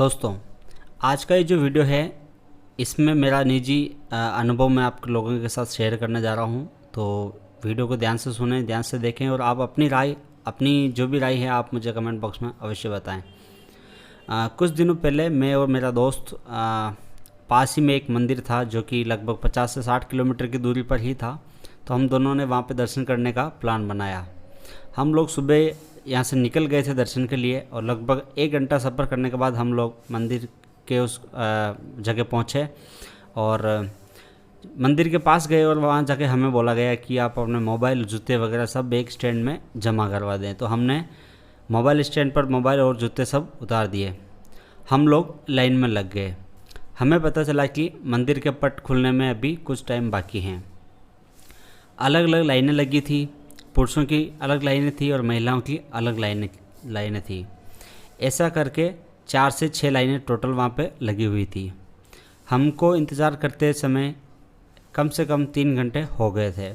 दोस्तों, आज का ये जो वीडियो है इसमें मेरा निजी अनुभव मैं आप लोगों के साथ शेयर करने जा रहा हूँ। तो वीडियो को ध्यान से सुनें, ध्यान से देखें और आप अपनी जो भी राय है आप मुझे कमेंट बॉक्स में अवश्य बताएं। कुछ दिनों पहले मैं और मेरा दोस्त पास ही में एक मंदिर था जो कि लगभग 50 से 60 किलोमीटर की दूरी पर ही था। तो हम दोनों ने वहाँ पे दर्शन करने का प्लान बनाया। हम लोग सुबह यहाँ से निकल गए थे दर्शन के लिए और लगभग 1 घंटा सफ़र करने के बाद हम लोग मंदिर के उस जगह पहुँचे और मंदिर के पास गए और वहाँ जाके हमें बोला गया कि आप अपने मोबाइल, जूते वगैरह सब एक स्टैंड में जमा करवा दें। तो हमने मोबाइल स्टैंड पर मोबाइल और जूते सब उतार दिए। हम लोग लाइन में लग गए। हमें पता चला कि मंदिर के पट खुलने में अभी कुछ टाइम बाकी हैं। अलग अलग लाइनें लगी थी, पुरुषों की अलग लाइनें थी और महिलाओं की अलग लाइनें थी। ऐसा करके 4 से 6 लाइनें टोटल वहाँ पे लगी हुई थी। हमको इंतज़ार करते समय कम से कम 3 घंटे हो गए थे।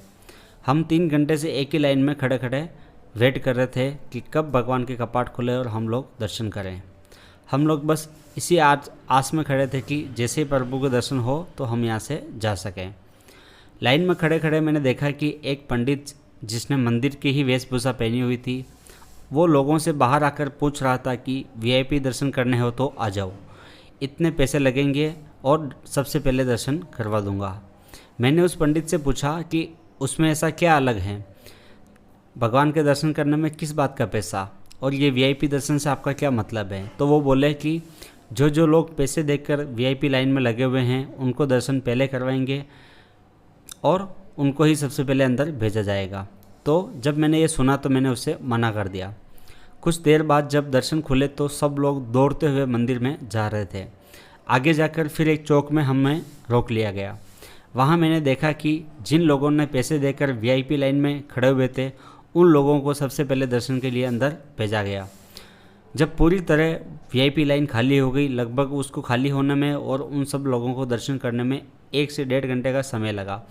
हम 3 घंटे से एक ही लाइन में खड़े खड़े वेट कर रहे थे कि कब भगवान के कपाट खुले और हम लोग दर्शन करें। हम लोग बस इसी आस में खड़े थे कि जैसे ही प्रभु के दर्शन हो तो हम यहाँ से जा सकें। लाइन में खड़े खड़े मैंने देखा कि एक पंडित जिसने मंदिर की ही वेशभूषा पहनी हुई थी, वो लोगों से बाहर आकर पूछ रहा था कि वीआईपी दर्शन करने हो तो आ जाओ, इतने पैसे लगेंगे और सबसे पहले दर्शन करवा दूंगा। मैंने उस पंडित से पूछा कि उसमें ऐसा क्या अलग है, भगवान के दर्शन करने में किस बात का पैसा और ये वीआईपी दर्शन से आपका क्या मतलब है। तो वो बोले कि जो लोग पैसे देकर वीआईपी लाइन में लगे हुए हैं उनको दर्शन पहले करवाएंगे और उनको ही सबसे पहले अंदर भेजा जाएगा। तो जब मैंने ये सुना तो मैंने उससे मना कर दिया। कुछ देर बाद जब दर्शन खुले तो सब लोग दौड़ते हुए मंदिर में जा रहे थे। आगे जाकर फिर एक चौक में हमें रोक लिया गया। वहाँ मैंने देखा कि जिन लोगों ने पैसे देकर वीआईपी लाइन में खड़े हुए थे उन लोगों को सबसे पहले दर्शन के लिए अंदर भेजा गया। जब पूरी तरह वीआईपी लाइन खाली हो गई, लगभग उसको खाली होने में और उन सब लोगों को दर्शन करने में 1 से 1.5 घंटे का समय लगा।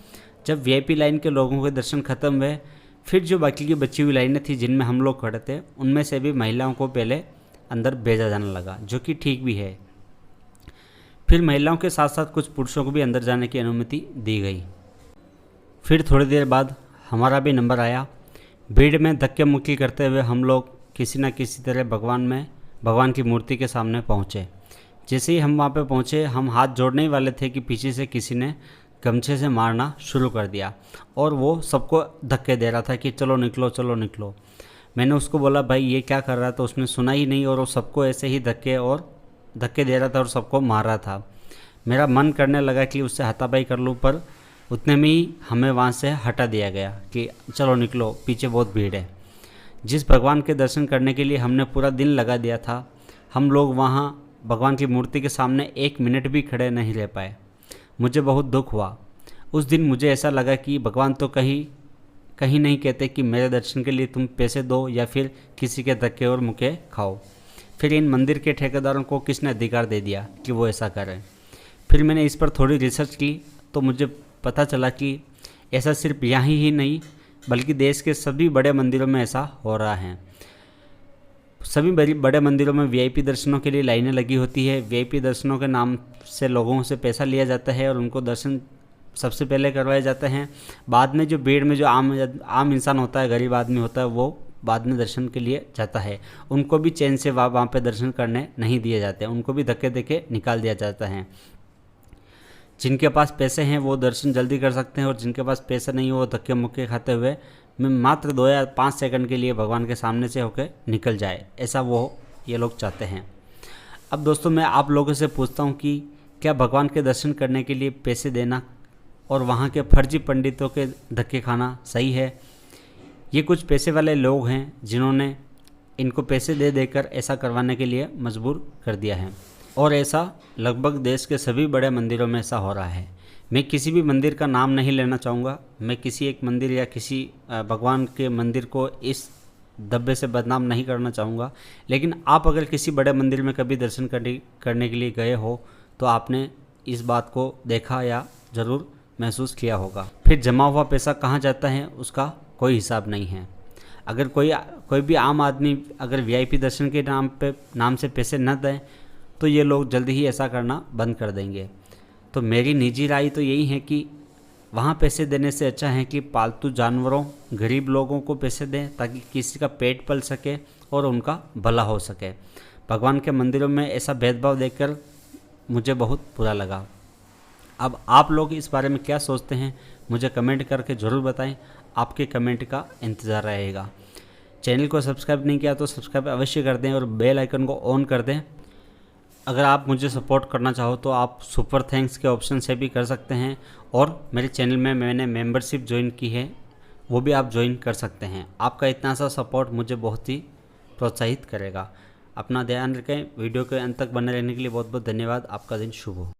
जब वीआईपी लाइन के लोगों के दर्शन खत्म हुए, फिर जो बाकी की बची हुई लाइनें थी जिनमें हम लोग खड़े थे उनमें से भी महिलाओं को पहले अंदर भेजा जाने लगा, जो कि ठीक भी है। फिर महिलाओं के साथ साथ कुछ पुरुषों को भी अंदर जाने की अनुमति दी गई। फिर थोड़ी देर बाद हमारा भी नंबर आया। भीड़ में धक्के मुक्की करते हुए हम लोग किसी न किसी तरह भगवान की मूर्ति के सामने पहुँचे। जैसे ही हम वहाँ पे पहुँचे, हम हाथ जोड़ने ही वाले थे कि पीछे से किसी ने गमछे से मारना शुरू कर दिया और वो सबको धक्के दे रहा था कि चलो निकलो चलो निकलो। मैंने उसको बोला भाई ये क्या कर रहा था, उसने सुना ही नहीं और वो सबको ऐसे ही धक्के दे रहा था और सबको मार रहा था। मेरा मन करने लगा कि उससे हाथापाई कर लूँ, पर उतने में ही हमें वहाँ से हटा दिया गया कि चलो निकलो, पीछे बहुत भीड़ है। जिस भगवान के दर्शन करने के लिए हमने पूरा दिन लगा दिया था, हम लोग वहाँ भगवान की मूर्ति के सामने 1 मिनट भी खड़े नहीं रह पाए। मुझे बहुत दुख हुआ। उस दिन मुझे ऐसा लगा कि भगवान तो कहीं नहीं कहते कि मेरे दर्शन के लिए तुम पैसे दो या फिर किसी के धक्के और मुक्के खाओ। फिर इन मंदिर के ठेकेदारों को किसने अधिकार दे दिया कि वो ऐसा करें। फिर मैंने इस पर थोड़ी रिसर्च की तो मुझे पता चला कि ऐसा सिर्फ यहाँ ही नहीं बल्कि देश के सभी बड़े मंदिरों में ऐसा हो रहा है। सभी बड़े मंदिरों में वीआईपी दर्शनों के लिए लाइनें लगी होती है। वीआईपी दर्शनों के नाम से लोगों से पैसा लिया जाता है और उनको दर्शन सबसे पहले करवाए जाते हैं। बाद में जो भीड़ में जो आम इंसान होता है, गरीब आदमी होता है, वो बाद में दर्शन के लिए जाता है। उनको भी चैन से वहाँ पे दर्शन करने नहीं दिए जाते, उनको भी धक्के देके निकाल दिया जाता है। जिनके पास पैसे हैं वो दर्शन जल्दी कर सकते हैं और जिनके पास पैसे नहीं हो वो धक्के मुक्के खाते हुए मैं मात्र 2 या 5 सेकंड के लिए भगवान के सामने से होकर निकल जाए, ऐसा ये लोग चाहते हैं। अब दोस्तों, मैं आप लोगों से पूछता हूँ कि क्या भगवान के दर्शन करने के लिए पैसे देना और वहाँ के फर्जी पंडितों के धक्के खाना सही है? ये कुछ पैसे वाले लोग हैं जिन्होंने इनको पैसे दे देकर ऐसा करवाने के लिए मजबूर कर दिया है और ऐसा लगभग देश के सभी बड़े मंदिरों में ऐसा हो रहा है। मैं किसी भी मंदिर का नाम नहीं लेना चाहूँगा। मैं किसी एक मंदिर या किसी भगवान के मंदिर को इस दब्बे से बदनाम नहीं करना चाहूँगा, लेकिन आप अगर किसी बड़े मंदिर में कभी दर्शन करने के लिए गए हो तो आपने इस बात को देखा या ज़रूर महसूस किया होगा। फिर जमा हुआ पैसा कहाँ जाता है उसका कोई हिसाब नहीं है। अगर कोई भी आम आदमी अगर वीआईपी दर्शन के नाम से पैसे न दें तो ये लोग जल्दी ही ऐसा करना बंद कर देंगे। तो मेरी निजी राय तो यही है कि वहाँ पैसे देने से अच्छा है कि पालतू जानवरों, गरीब लोगों को पैसे दें ताकि किसी का पेट पल सके और उनका भला हो सके। भगवान के मंदिरों में ऐसा भेदभाव देखकर मुझे बहुत बुरा लगा। अब आप लोग इस बारे में क्या सोचते हैं मुझे कमेंट करके ज़रूर बताएं। आपके कमेंट का इंतज़ार रहेगा। चैनल को सब्सक्राइब नहीं किया तो सब्सक्राइब अवश्य कर दें और बेल आइकन को ऑन कर दें। अगर आप मुझे सपोर्ट करना चाहो तो आप सुपर थैंक्स के ऑप्शन से भी कर सकते हैं, और मेरे चैनल में मैंने मेंबरशिप ज्वाइन की है, वो भी आप ज्वाइन कर सकते हैं। आपका इतना सा सपोर्ट मुझे बहुत ही प्रोत्साहित करेगा। अपना ध्यान रखें। वीडियो के अंत तक बने रहने के लिए बहुत बहुत धन्यवाद। आपका दिन शुभ हो।